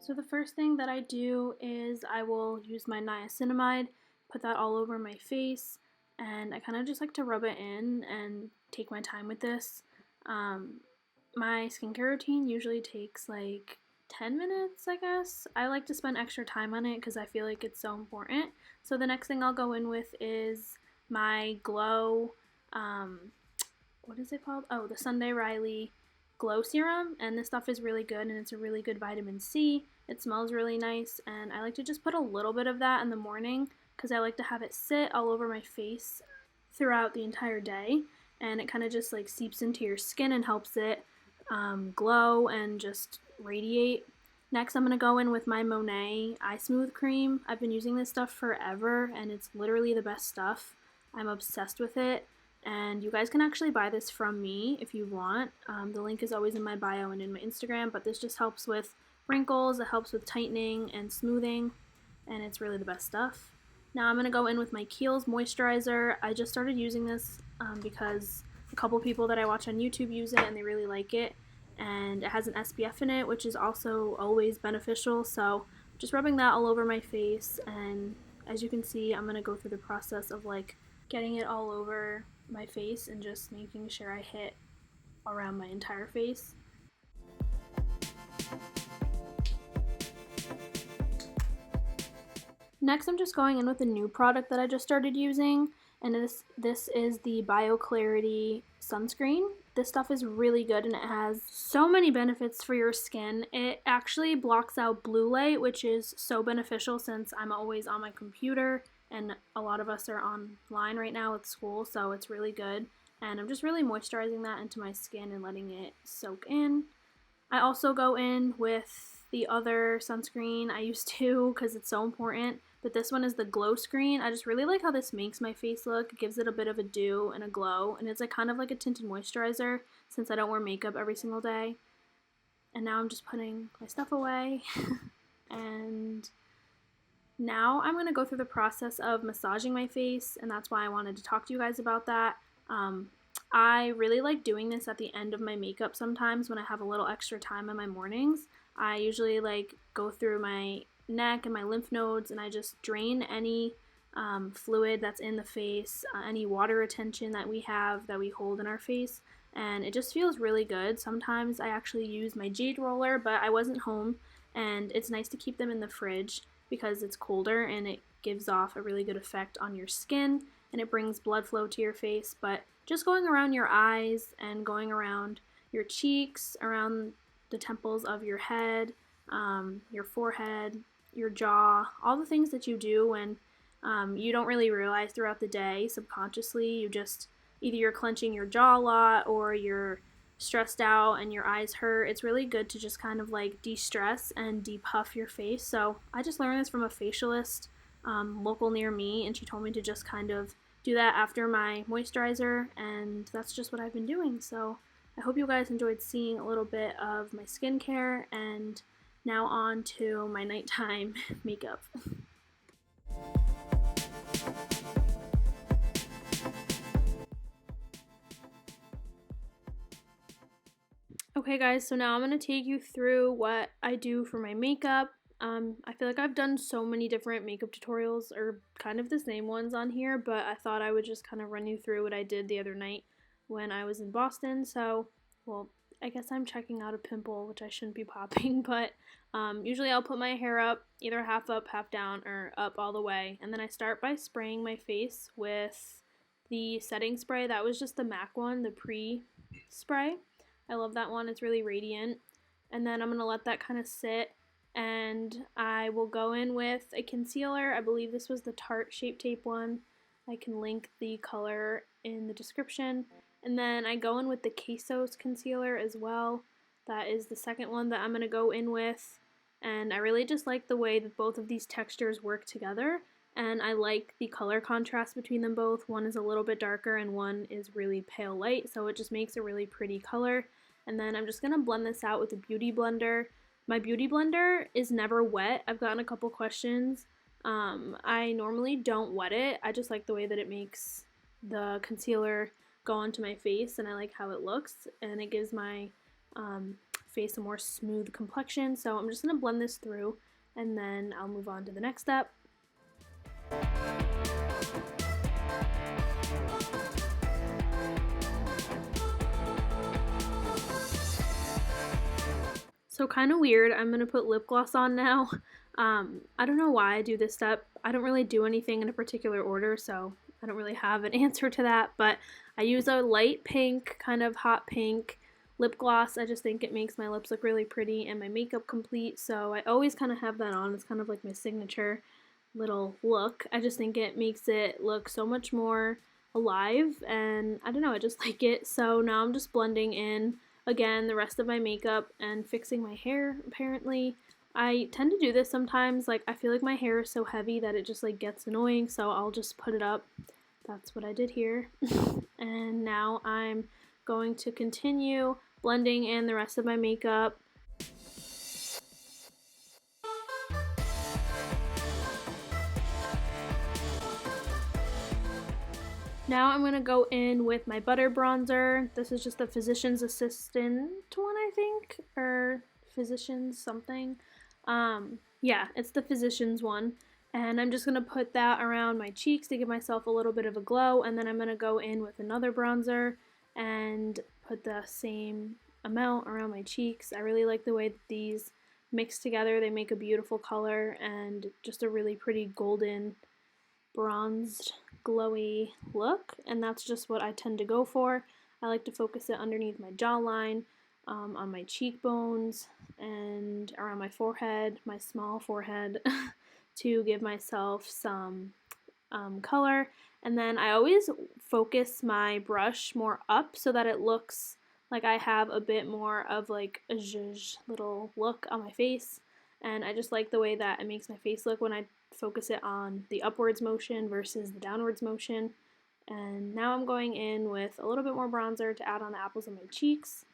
So the first thing that I do is I will use my niacinamide, put that all over my face, and I kind of just like to rub it in and take my time with this. My skincare routine usually takes like 10 minutes, I guess. I like to spend extra time on it because I feel like it's so important. So the next thing I'll go in with is my Glow, what is it called? Oh, the Sunday Riley Glow Serum, and this stuff is really good, and it's a really good vitamin C. It smells really nice, and I like to just put a little bit of that in the morning because I like to have it sit all over my face throughout the entire day, and it kind of just like seeps into your skin and helps it glow and just radiate. Next, I'm going to go in with my Monet Eye Smooth Cream. I've been using this stuff forever, and it's literally the best stuff. I'm obsessed with it, and you guys can actually buy this from me if you want. The link is always in my bio and in my Instagram, but this just helps with wrinkles, it helps with tightening and smoothing, and it's really the best stuff. Now I'm going to go in with my Kiehl's moisturizer. I just started using this because a couple people that I watch on YouTube use it and they really like it, and it has an SPF in it, which is also always beneficial. So just rubbing that all over my face, and as you can see, I'm going to go through the process of like getting it all over my face and just making sure I hit around my entire face. Next, I'm just going in with a new product that I just started using, and this is the Clarity Sunscreen. This stuff is really good, and it has so many benefits for your skin. It actually blocks out blue light, which is so beneficial since I'm always on my computer, and a lot of us are online right now with school, so it's really good. And I'm just really moisturizing that into my skin and letting it soak in. I also go in with the other sunscreen I use too because it's so important, but this one is the Glow Screen. I just really like how this makes my face look. It gives it a bit of a dew and a glow, and it's like kind of like a tinted moisturizer since I don't wear makeup every single day. And now I'm just putting my stuff away and now I'm going to go through the process of massaging my face, and that's why I wanted to talk to you guys about that. I really like doing this at the end of my makeup sometimes when I have a little extra time in my mornings. I usually like go through my neck and my lymph nodes, and I just drain any fluid that's in the face, any water retention that we have that we hold in our face, and it just feels really good. Sometimes I actually use my jade roller, but I wasn't home, and it's nice to keep them in the fridge because it's colder and it gives off a really good effect on your skin and it brings blood flow to your face. But just going around your eyes and going around your cheeks, around the temples of your head, your forehead, your jaw, all the things that you do when you don't really realize throughout the day subconsciously. You just either you're clenching your jaw a lot or you're stressed out and your eyes hurt. It's really good to just kind of like de-stress and depuff your face. So I just learned this from a facialist local near me, and she told me to just kind of do that after my moisturizer, and that's just what I've been doing. So I hope you guys enjoyed seeing a little bit of my skincare, and now on to my nighttime makeup. Okay guys, so now I'm going to take you through what I do for my makeup. I feel like I've done so many different makeup tutorials, or kind of the same ones on here, but I thought I would just kind of run you through what I did the other night when I was in Boston. So, well, I guess I'm checking out a pimple, which I shouldn't be popping, but usually I'll put my hair up, either half up, half down, or up all the way, and then I start by spraying my face with the setting spray. That was just the MAC one, the pre-spray. I love that one, it's really radiant. And then I'm going to let that kind of sit, and I will go in with a concealer. I believe this was the Tarte Shape Tape one. I can link the color in the description. And then I go in with the Quesos concealer as well. That is the second one that I'm going to go in with. And I really just like the way that both of these textures work together. And I like the color contrast between them both. One is a little bit darker and one is really pale light, so it just makes a really pretty color. And then I'm just going to blend this out with a beauty blender. My beauty blender is never wet. I've gotten a couple questions. I normally don't wet it. I just like the way that it makes the concealer go onto my face, and I like how it looks, and it gives my face a more smooth complexion. So I'm just going to blend this through and then I'll move on to the next step. So kind of weird, I'm going to put lip gloss on now. I don't know why I do this step. I don't really do anything in a particular order, so I don't really have an answer to that, but I use a light pink, kind of hot pink lip gloss. I just think it makes my lips look really pretty and my makeup complete, so I always kind of have that on. It's kind of like my signature little look. I just think it makes it look so much more alive, and I don't know, I just like it. So now I'm just blending in again the rest of my makeup and fixing my hair. Apparently I tend to do this sometimes, like I feel like my hair is so heavy that it just like gets annoying, so I'll just put it up. That's what I did here. And now I'm going to continue blending in the rest of my makeup. Now I'm going to go in with my butter bronzer. This is just the Physician's Assistant one, I think, or Physician's something. Yeah, it's the Physician's one. And I'm just going to put that around my cheeks to give myself a little bit of a glow. And then I'm going to go in with another bronzer and put the same amount around my cheeks. I really like the way that these mix together. They make a beautiful color and just a really pretty golden bronzed glowy look, and that's just what I tend to go for. I like to focus it underneath my jawline, on my cheekbones, and around my forehead, my small forehead, to give myself some color. And then I always focus my brush more up so that it looks like I have a bit more of like a zhuzh little look on my face. And I just like the way that it makes my face look when I focus it on the upwards motion versus the downwards motion. And now I'm going in with a little bit more bronzer to add on the apples of my cheeks.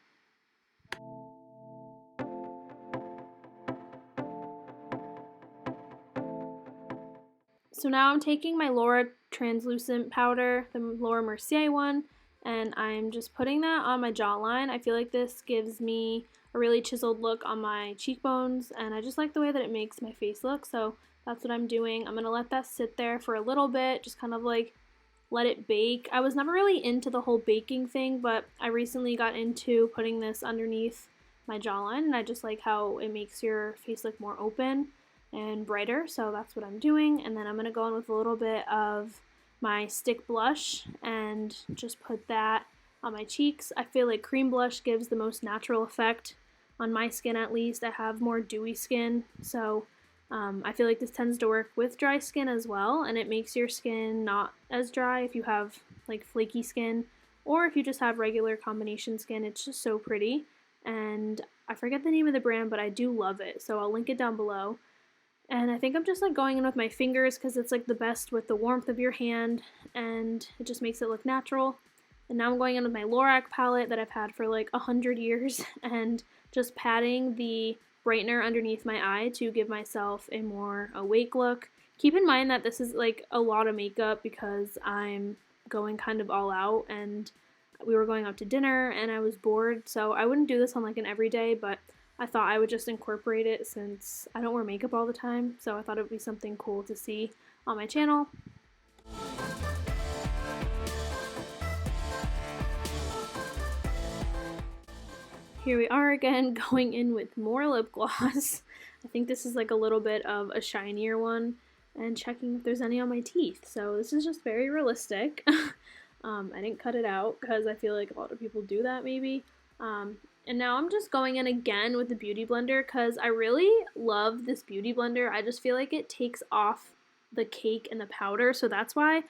So now I'm taking my Laura translucent powder, the Laura Mercier one, and I'm just putting that on my jawline. I feel like this gives me a really chiseled look on my cheekbones, and I just like the way that it makes my face look, so that's what I'm doing. I'm going to let that sit there for a little bit, just kind of like let it bake. I was never really into the whole baking thing, but I recently got into putting this underneath my jawline, and I just like how it makes your face look more open and brighter, so that's what I'm doing. And then I'm going to go in with a little bit of my stick blush and just put that on my cheeks. I feel like cream blush gives the most natural effect on my skin, at least. I have more dewy skin, so I feel like this tends to work with dry skin as well, and it makes your skin not as dry if you have like flaky skin, or if you just have regular combination skin. It's just so pretty, and I forget the name of the brand, but I do love it, so I'll link it down below. And I think I'm just like going in with my fingers because it's like the best with the warmth of your hand, and it just makes it look natural. And now I'm going in with my Lorac palette that I've had for like 100 years and just patting the brightener underneath my eye to give myself a more awake look. Keep in mind that this is like a lot of makeup because I'm going kind of all out, and we were going out to dinner and I was bored, so I wouldn't do this on like an everyday, but I thought I would just incorporate it since I don't wear makeup all the time, so I thought it would be something cool to see on my channel. Here we are again, going in with more lip gloss. I think this is like a little bit of a shinier one, and checking if there's any on my teeth. So this is just very realistic. I didn't cut it out because I feel like a lot of people do that maybe. And now I'm just going in again with the Beauty Blender because I really love this Beauty Blender. I just feel like it takes off the cake and the powder, so that's why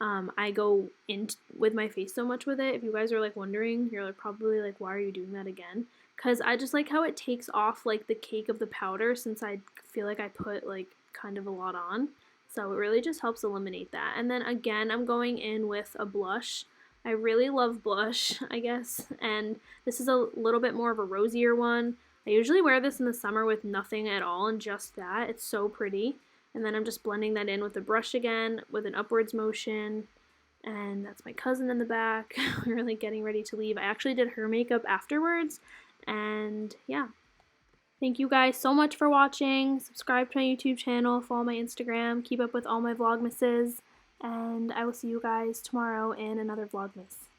I go in with my face so much with it. If you guys are like wondering, you're like probably like, why are you doing that again? Because I just like how it takes off like the cake of the powder, since I feel like I put like kind of a lot on. So it really just helps eliminate that. And then again, I'm going in with a blush. I really love blush, I guess, and this is a little bit more of a rosier one. I usually wear this in the summer with nothing at all and just that. It's so pretty. And then I'm just blending that in with the brush again with an upwards motion. And that's my cousin in the back, really getting ready to leave. I actually did her makeup afterwards, And yeah. Thank you guys so much for watching. Subscribe to my YouTube channel, follow my Instagram, keep up with all my Vlogmases, and I will see you guys tomorrow in another Vlogmas.